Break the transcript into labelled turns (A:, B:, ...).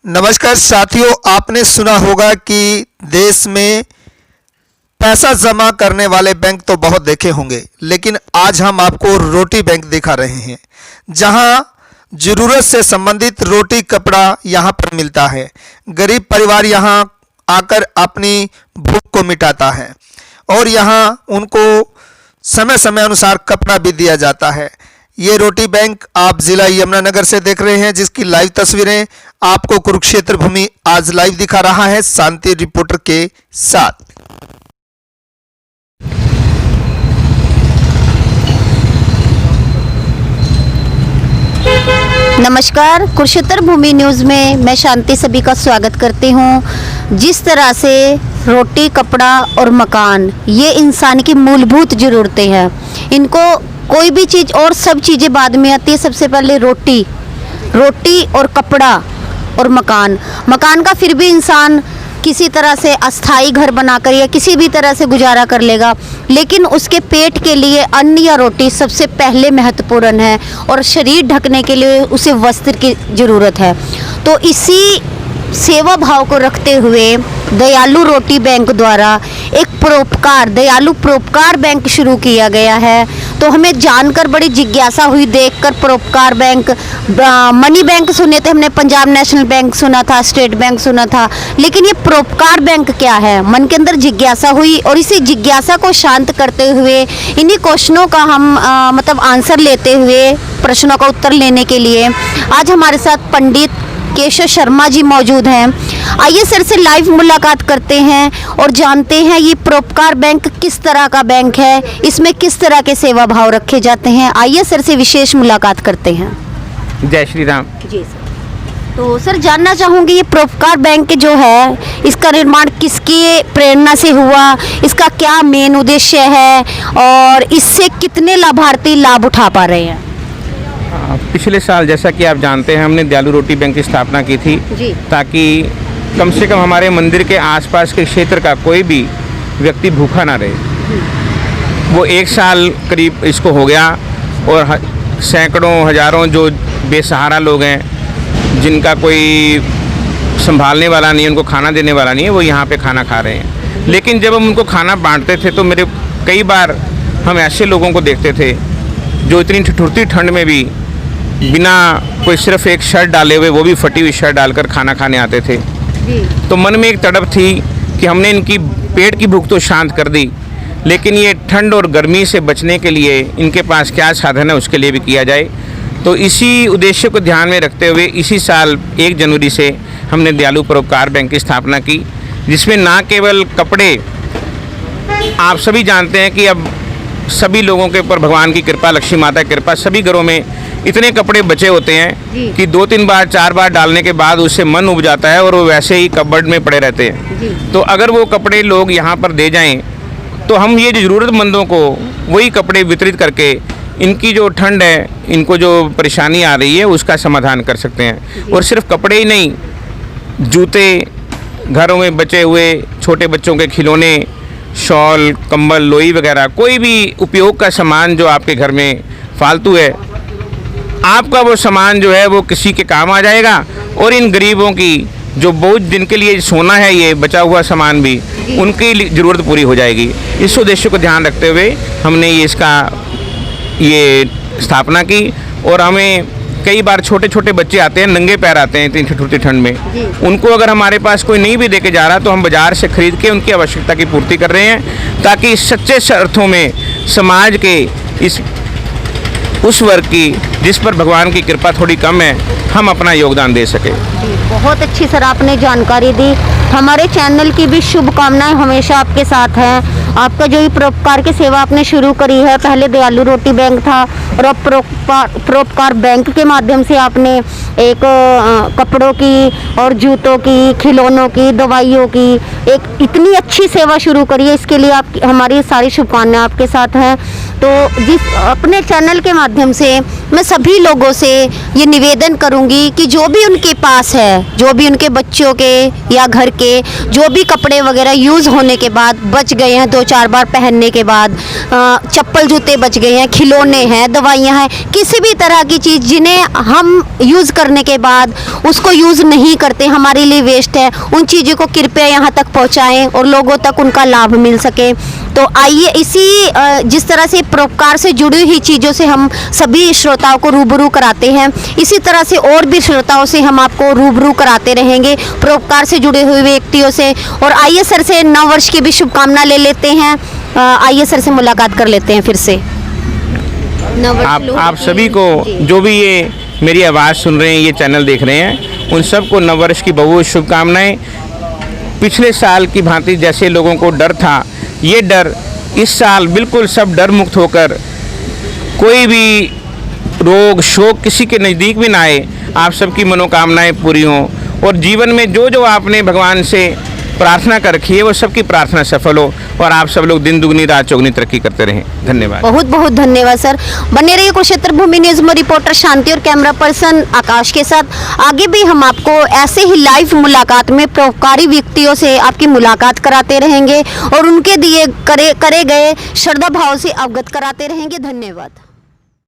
A: नमस्कार साथियों, आपने सुना होगा कि देश में पैसा जमा करने वाले बैंक तो बहुत देखे होंगे, लेकिन आज हम आपको रोटी बैंक दिखा रहे हैं, जहां ज़रूरत से संबंधित रोटी कपड़ा यहां पर मिलता है। गरीब परिवार यहां आकर अपनी भूख को मिटाता है और यहां उनको समय समय अनुसार कपड़ा भी दिया जाता है। ये रोटी बैंक आप जिला यमुनानगर से देख रहे हैं, जिसकी लाइव तस्वीरें आपको कुरुक्षेत्र भूमि आज लाइव दिखा रहा है शांति रिपोर्टर के साथ।
B: नमस्कार, कुरुक्षेत्र भूमि न्यूज़ में मैं शांति सभी का स्वागत करती हूँ। जिस तरह से रोटी, कपड़ा और मकान ये इंसान की मूलभूत ज़रूरतें हैं, इनको कोई भी चीज़ और सब चीज़ें बाद में आती है। सबसे पहले रोटी और कपड़ा और मकान का फिर भी इंसान किसी तरह से अस्थाई घर बनाकर या किसी भी तरह से गुजारा कर लेगा, लेकिन उसके पेट के लिए अन्न या रोटी सबसे पहले महत्वपूर्ण है और शरीर ढकने के लिए उसे वस्त्र की ज़रूरत है। तो इसी सेवा भाव को रखते हुए दयालु रोटी बैंक द्वारा एक दयालु परोपकार बैंक शुरू किया गया है। तो हमें जानकर बड़ी जिज्ञासा हुई, देखकर परोपकार बैंक, मनी बैंक सुने थे हमने, पंजाब नेशनल बैंक सुना था, स्टेट बैंक सुना था, लेकिन ये परोपकार बैंक क्या है, मन के अंदर जिज्ञासा हुई। और इसी जिज्ञासा को शांत करते हुए इन्हीं क्वेश्चनों का हम आंसर लेते हुए, प्रश्नों का उत्तर लेने के लिए आज हमारे साथ पंडित केशव शर्मा जी मौजूद हैं। आइए सर से लाइव मुलाकात करते हैं और जानते हैं ये परोपकार बैंक किस तरह का बैंक है, इसमें किस तरह के सेवा भाव रखे जाते हैं। आइए सर से विशेष मुलाकात करते हैं।
C: जय श्री राम
B: जी सर। तो सर जानना चाहूँगी, ये परोपकार बैंक जो है, इसका निर्माण किसकी प्रेरणा से हुआ, इसका क्या मेन उद्देश्य है और इससे कितने लाभार्थी लाभ उठा पा रहे हैं?
C: पिछले साल जैसा कि आप जानते हैं, हमने दयालु रोटी बैंक की स्थापना की थी ताकि कम से कम हमारे मंदिर के आसपास के क्षेत्र का कोई भी व्यक्ति भूखा ना रहे। वो 1 साल करीब इसको हो गया और सैकड़ों हजारों जो बेसहारा लोग हैं, जिनका कोई संभालने वाला नहीं है, उनको खाना देने वाला नहीं है, वो यहाँ पे खाना खा रहे हैं। लेकिन जब हम उनको खाना बांटते थे तो कई बार हम ऐसे लोगों को देखते थे जो इतनी ठिठुरती ठंड में भी बिना कोई सिर्फ एक शर्ट डाले हुए, वो भी फटी हुई शर्ट डालकर खाना खाने आते थे। तो मन में एक तड़प थी कि हमने इनकी पेट की भूख तो शांत कर दी, लेकिन ये ठंड और गर्मी से बचने के लिए इनके पास क्या साधन है, उसके लिए भी किया जाए। तो इसी उद्देश्य को ध्यान में रखते हुए इसी साल 1 जनवरी से हमने दयालु परोपकार बैंक की स्थापना की, जिसमें ना केवल कपड़े, आप सभी जानते हैं कि अब सभी लोगों के ऊपर भगवान की कृपा, लक्ष्मी माता की कृपा, सभी घरों में इतने कपड़े बचे होते हैं कि 2-3 बार 4 बार डालने के बाद उससे मन उब जाता है और वो वैसे ही कबर्ड में पड़े रहते हैं। तो अगर वो कपड़े लोग यहाँ पर दे जाएं तो हम ये ज़रूरतमंदों को वही कपड़े वितरित करके इनकी जो ठंड है, इनको जो परेशानी आ रही है, उसका समाधान कर सकते हैं। और सिर्फ कपड़े ही नहीं, जूते, घरों में बचे हुए छोटे बच्चों के खिलौने, शॉल, कंबल, लोई वगैरह, कोई भी उपयोग का सामान जो आपके घर में फालतू है, आपका वो सामान जो है वो किसी के काम आ जाएगा और इन गरीबों की जो बहुत दिन के लिए सोना है, ये बचा हुआ सामान भी उनकी ज़रूरत पूरी हो जाएगी। इस उद्देश्य को ध्यान रखते हुए हमने ये स्थापना की। और हमें कई बार छोटे छोटे बच्चे आते हैं, नंगे पैर आते हैं इतनी ठिठुरती ठंड में, उनको अगर हमारे पास कोई नहीं भी दे के जा रहा तो हम बाज़ार से खरीद के उनकी आवश्यकता की पूर्ति कर रहे हैं, ताकि सच्चे अर्थों में समाज के उस वर्ग की जिस पर भगवान की कृपा थोड़ी कम है, हम अपना योगदान दे सके।
B: बहुत अच्छी सर आपने जानकारी दी। हमारे चैनल की भी शुभकामनाएं हमेशा आपके साथ हैं। आपका जो ये परोपकार की सेवा आपने शुरू करी है, पहले दयालु रोटी बैंक था और अब परोपकार बैंक के माध्यम से आपने एक कपड़ों की और जूतों की, खिलौनों की, दवाइयों की एक इतनी अच्छी सेवा शुरू करी है। इसके लिए हमारी सारी शुभकामनाएं आपके साथ हैं। तो अपने चैनल के माध्यम से मैं सभी लोगों से ये निवेदन करूंगी कि जो भी उनके पास है, जो भी उनके बच्चों के या घर के जो भी कपड़े वगैरह यूज़ होने के बाद बच गए हैं, 2-4 बार पहनने के बाद चप्पल जूते बच गए हैं, खिलौने हैं, दवाइयाँ हैं, किसी भी तरह की चीज़ जिन्हें हम यूज़ करने के बाद उसको यूज़ नहीं करते, हमारे लिए वेस्ट है, उन चीज़ों को कृपया यहाँ तक पहुँचाएँ और लोगों तक उनका लाभ मिल सके। तो आइए इसी जिस तरह से परोपकार से जुड़ी हुई चीज़ों से हम सभी श्रोताओं को रूबरू कराते हैं, इसी तरह से और भी श्रोताओं से हम आपको रूबरू कराते रहेंगे परोपकार से जुड़े हुए व्यक्तियों से। और आइए सर से नव वर्ष की भी शुभकामना ले लेते हैं। आइए सर से मुलाकात कर लेते हैं फिर से।
C: आप सभी को जो भी ये मेरी आवाज़ सुन रहे हैं, ये चैनल देख रहे हैं, उन सबको नववर्ष की बहुत शुभकामनाएं। पिछले साल की भांति जैसे लोगों को डर था, ये डर इस साल बिल्कुल सब डर मुक्त होकर कोई भी रोग शोक किसी के नज़दीक भी ना आए, आप सबकी मनोकामनाएं पूरी हों और जीवन में जो जो आपने भगवान से प्रार्थना कर रखी है वो सबकी प्रार्थना सफल हो और आप सब लोग दिन दुगनी रात चौगुनी तरक्की करते रहें। धन्यवाद।
B: बहुत बहुत धन्यवाद सर। बने रहिए कुरुक्षेत्र भूमि न्यूज में रिपोर्टर शांति और कैमरा पर्सन आकाश के साथ। आगे भी हम आपको ऐसे ही लाइव मुलाकात में परोपकारी व्यक्तियों से आपकी मुलाकात कराते रहेंगे और उनके दिए करे गए श्रद्धा भाव से अवगत कराते रहेंगे। धन्यवाद।